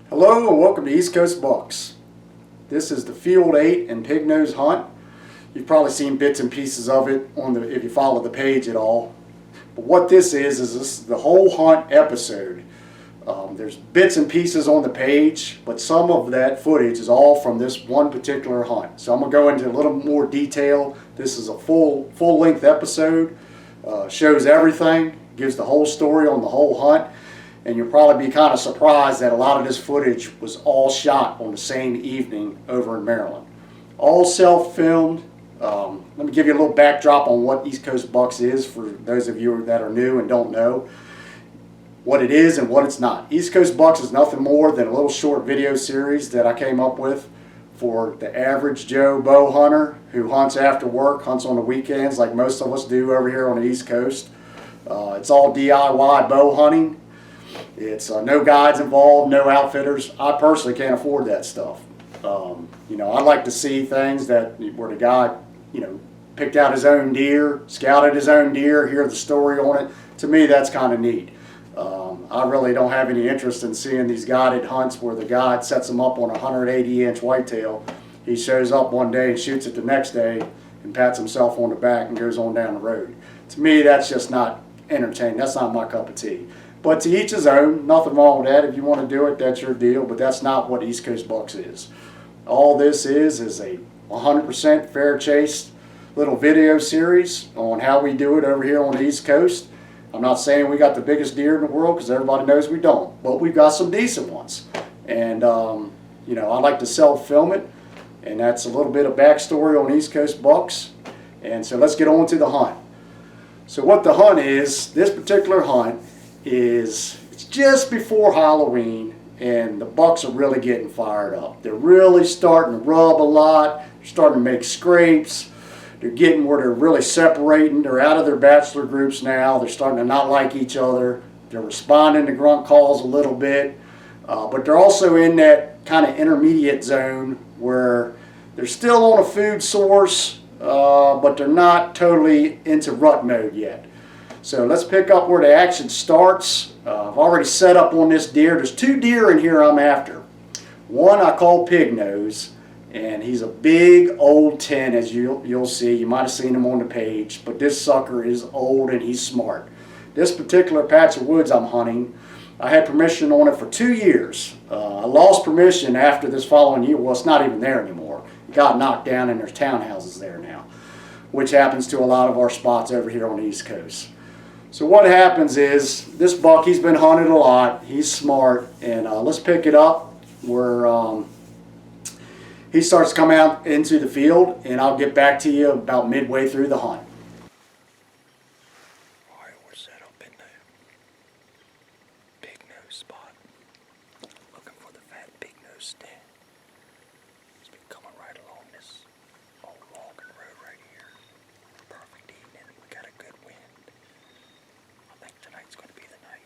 Hello and welcome to East Coast Bucks. This is the Field 8 and Pig Nose hunt. You've probably seen bits and pieces of it if you follow the page at all. But what this is the whole hunt episode. There's bits and pieces on the page, but some of that footage is all from this one particular hunt. So I'm going to go into a little more detail. This is a full-length episode. Shows everything, gives the whole story on the whole hunt. And you'll probably be kind of surprised that a lot of this footage was all shot on the same evening over in Maryland. All self-filmed. Let me give you a little backdrop on what East Coast Bucks is for those of you that are new and don't know what it is and what it's not. East Coast Bucks is nothing more than a little short video series that I came up with for the average Joe bow hunter who hunts after work, hunts on the weekends like most of us do over here on the East Coast. It's all DIY bow hunting. It's no guides involved, no outfitters. I personally can't afford that stuff. I'd like to see things where the guy, picked out his own deer, scouted his own deer, hear the story on it. To me, that's kind of neat. I really don't have any interest in seeing these guided hunts where the guide sets him up on a 180-inch whitetail. He shows up one day and shoots it the next day and pats himself on the back and goes on down the road. To me, that's just not entertaining. That's not my cup of tea. But to each his own, nothing wrong with that. If you want to do it, that's your deal, but that's not what East Coast Bucks is. All this is a 100% fair chase little video series on how we do it over here on the East Coast. I'm not saying we got the biggest deer in the world because everybody knows we don't, but we've got some decent ones. And, I like to self-film it, and that's a little bit of backstory on East Coast Bucks. And so let's get on to the hunt. So what the hunt is, this particular hunt, it's just before Halloween and the bucks are really getting fired up. They're really starting to rub a lot. They're starting to make scrapes. They're getting where they're really separating. They're out of their bachelor groups now. They're starting to not like each other. They're responding to grunt calls a little bit. But they're also in that kind of intermediate zone where they're still on a food source, but they're not totally into rut mode yet. So let's pick up where the action starts. I've already set up on this deer. There's two deer in here I'm after. One I call Pig Nose, and he's a big old 10, as you'll see. You might have seen him on the page, but this sucker is old and he's smart. This particular patch of woods I'm hunting, I had permission on it for 2 years. I lost permission after this following year. Well, it's not even there anymore. It got knocked down and there's townhouses there now, which happens to a lot of our spots over here on the East Coast. So what happens is, this buck, he's been hunted a lot, he's smart, and let's pick it up where he starts to come out into the field, and I'll get back to you about midway through the hunt. Alright, we're set up in the Pig Nose spot, looking for the fat Pig Nose stand. He's been coming right along this old logging road right here. Perfect evening, we got a good wind. I think tonight's going to be the night.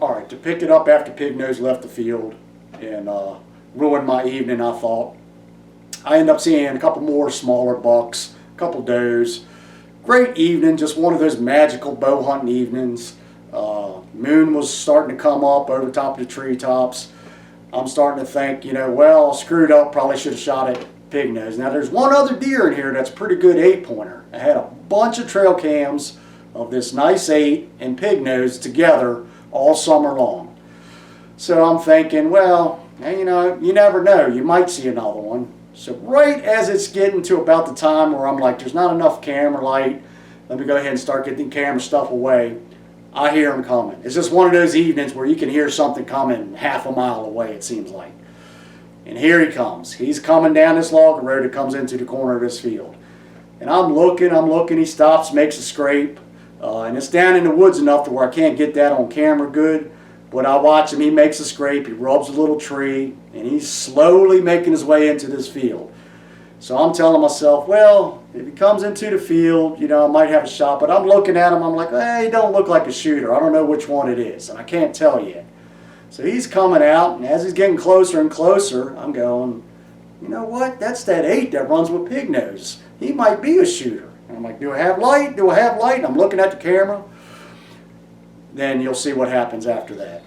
All right, to pick it up after Pignose left the field and ruined my evening, I thought. I end up seeing a couple more smaller bucks, a couple does. Great evening, just one of those magical bow hunting evenings. Moon was starting to come up over the top of the treetops. I'm starting to think, well, I screwed up, probably should have shot at Pignose. Now there's one other deer in here that's pretty good 8-pointer. I had a bunch of trail cams of this nice 8 and Pignose together all summer long. So I'm thinking, well, you never know, you might see another one. So right as it's getting to about the time where I'm like, there's not enough camera light, let me go ahead and start getting camera stuff away, I hear him coming. It's just one of those evenings where you can hear something coming half a mile away, it seems like. And here he comes. He's coming down this log road that comes into the corner of this field. And I'm looking, he stops, makes a scrape. And it's down in the woods enough to where I can't get that on camera good. But I watch him, he makes a scrape, he rubs a little tree, and he's slowly making his way into this field. So I'm telling myself, well, if he comes into the field, I might have a shot. But I'm looking at him, I'm like, hey, he don't look like a shooter. I don't know which one it is, and I can't tell yet. So he's coming out, and as he's getting closer and closer, I'm going, you know what? That's that 8 that runs with Pignose. He might be a shooter. And I'm like, do I have light? Do I have light? And I'm looking at the camera. Then you'll see what happens after that.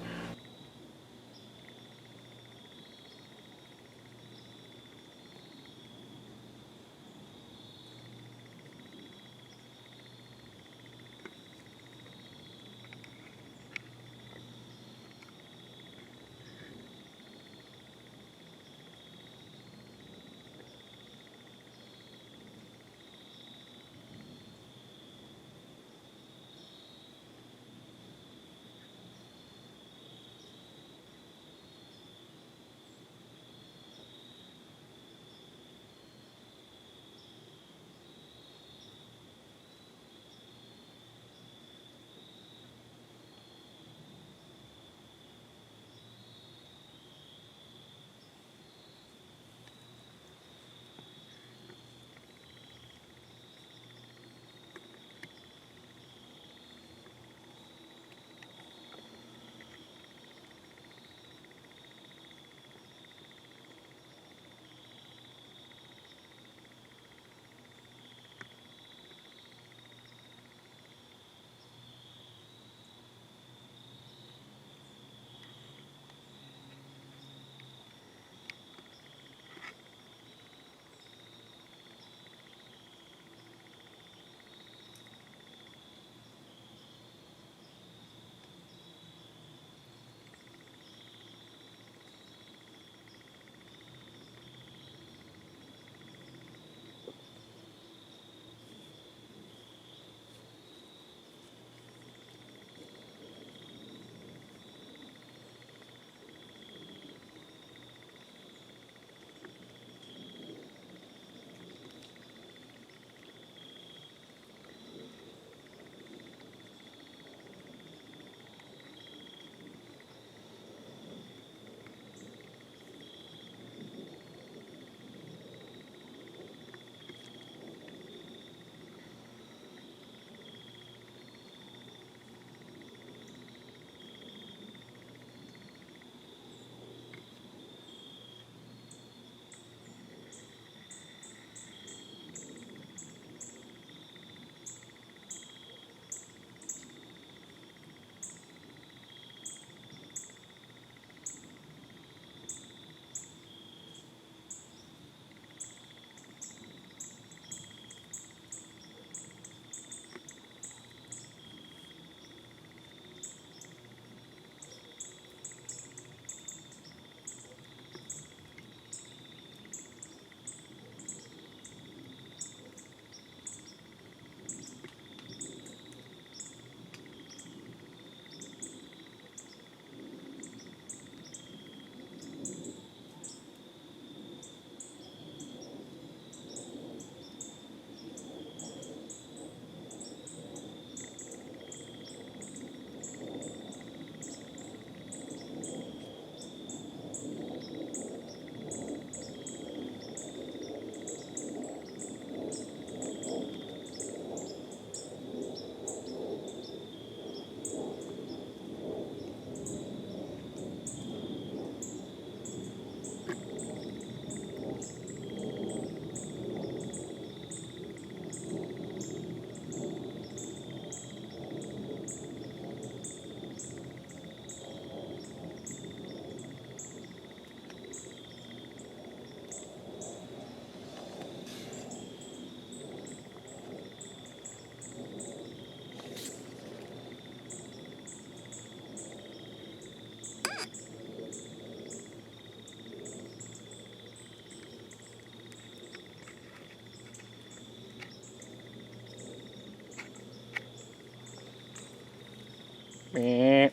Meh.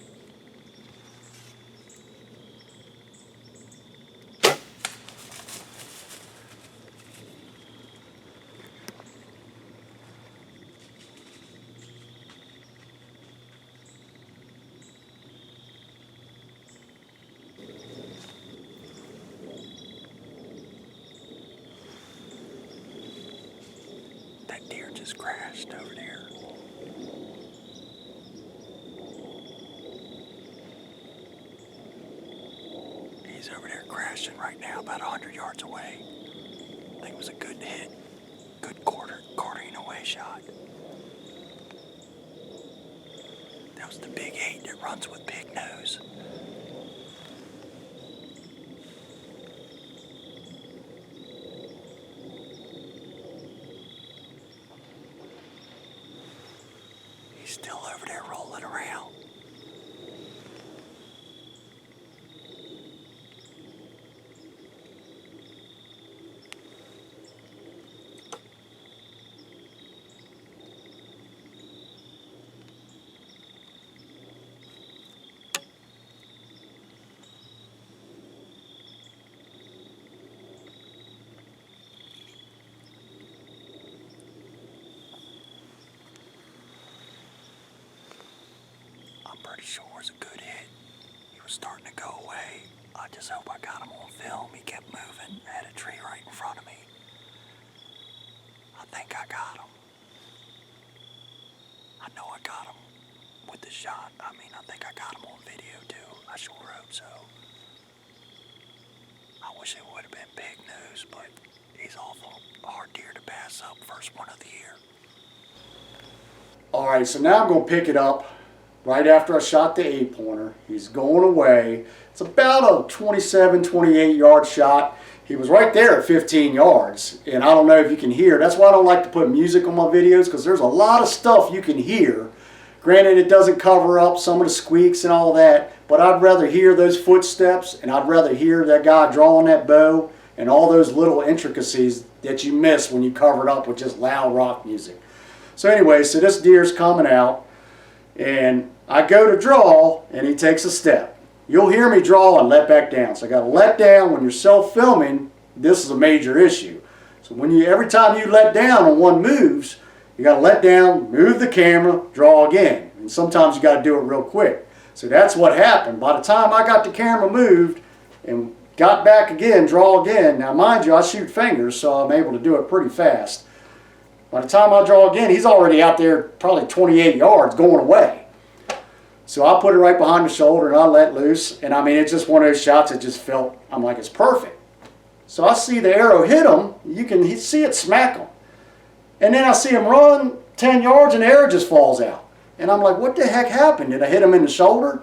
That deer just crashed over there. He's over there crashing right now, about 100 yards away. I think it was a good hit. Good quartering away shot. That was the big 8 that runs with Big Nose. He's still over there rolling around. I'm pretty sure it was a good hit. He was starting to go away. I just hope I got him on film. He kept moving. Had a tree right in front of me. I think I got him. I know I got him with the shot. I think I got him on video too. I sure hope so. I wish it would have been Big Nose, but he's awful hard deer to pass up. First one of the year. All right, so now I'm going to pick it up right after I shot the 8-pointer. He's going away. It's about a 27, 28 yard shot. He was right there at 15 yards, and I don't know if you can hear. That's why I don't like to put music on my videos, because there's a lot of stuff you can hear. Granted, it doesn't cover up some of the squeaks and all that, but I'd rather hear those footsteps, and I'd rather hear that guy drawing that bow and all those little intricacies that you miss when you cover it up with just loud rock music. So anyway, so this deer's coming out, and I go to draw, and he takes a step. You'll hear me draw and let back down. So I got to let down. When you're self-filming, this is a major issue. So every time you let down and one moves, you got to let down, move the camera, draw again. And sometimes you got to do it real quick. So that's what happened. By the time I got the camera moved and got back again, draw again. Now mind you, I shoot fingers, so I'm able to do it pretty fast. By the time I draw again, he's already out there probably 28 yards going away. So I put it right behind the shoulder and I let loose. And it's just one of those shots that just felt, I'm like, it's perfect. So I see the arrow hit him. You can see it smack him. And then I see him run 10 yards and the arrow just falls out. And I'm like, what the heck happened? Did I hit him in the shoulder?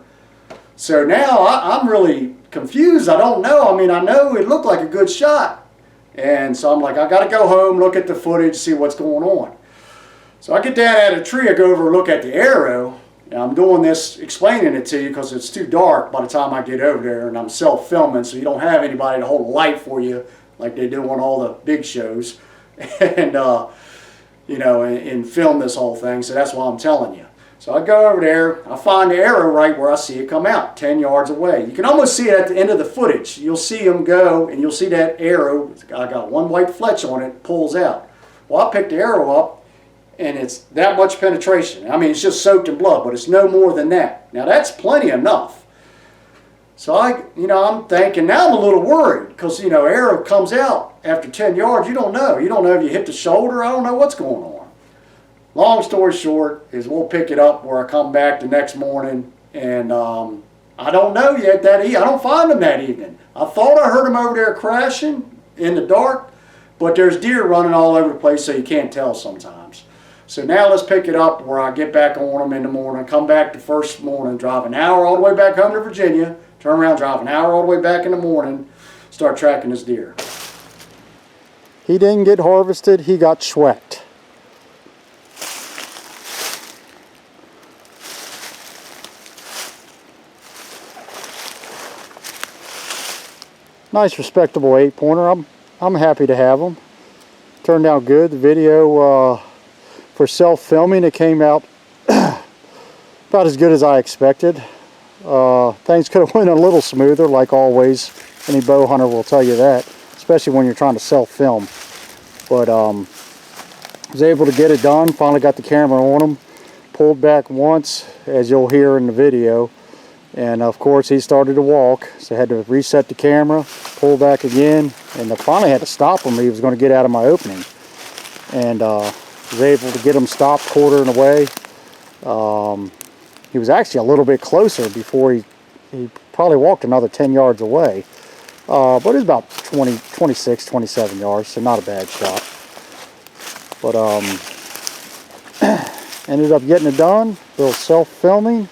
So now I'm really confused. I don't know. I know it looked like a good shot. And so I'm like, I got to go home, look at the footage, see what's going on. So I get down out of the tree, I go over and look at the arrow. And I'm doing this, explaining it to you because it's too dark by the time I get over there, and I'm self-filming, so you don't have anybody to hold a light for you like they do on all the big shows, and and film this whole thing. So that's why I'm telling you. So I go over there, I find the arrow right where I see it come out, 10 yards away. You can almost see it at the end of the footage. You'll see him go, and you'll see that arrow. I got one white fletch on it, pulls out. Well, I picked the arrow up. And it's that much penetration. It's just soaked in blood, but it's no more than that. Now that's plenty enough. So I'm thinking, now I'm a little worried because, arrow comes out after 10 yards. You don't know. You don't know if you hit the shoulder. I don't know what's going on. Long story short is we'll pick it up where I come back the next morning, and I don't know yet I don't find him that evening. I thought I heard him over there crashing in the dark, but there's deer running all over the place, so you can't tell sometimes. So now let's pick it up where I get back on them in the morning, come back the first morning, drive an hour all the way back home to Virginia, turn around, drive an hour all the way back in the morning, start tracking this deer. He didn't get harvested, he got swept. Nice respectable 8-pointer. I'm happy to have him. Turned out good. The video for self-filming, it came out About as good as I expected. Things could have went a little smoother, like always. Any bow hunter will tell you that, especially when you're trying to self-film. But was able to get it done. Finally got the camera on him. Pulled back once, as you'll hear in the video, and of course he started to walk, so I had to reset the camera, pull back again, and I finally had to stop him. He was going to get out of my opening, and was able to get him stopped, quartering away. He was actually a little bit closer before he probably walked another 10 yards away, but it was about 26, 27 yards, so not a bad shot. But ended up getting it done, a little self-filming.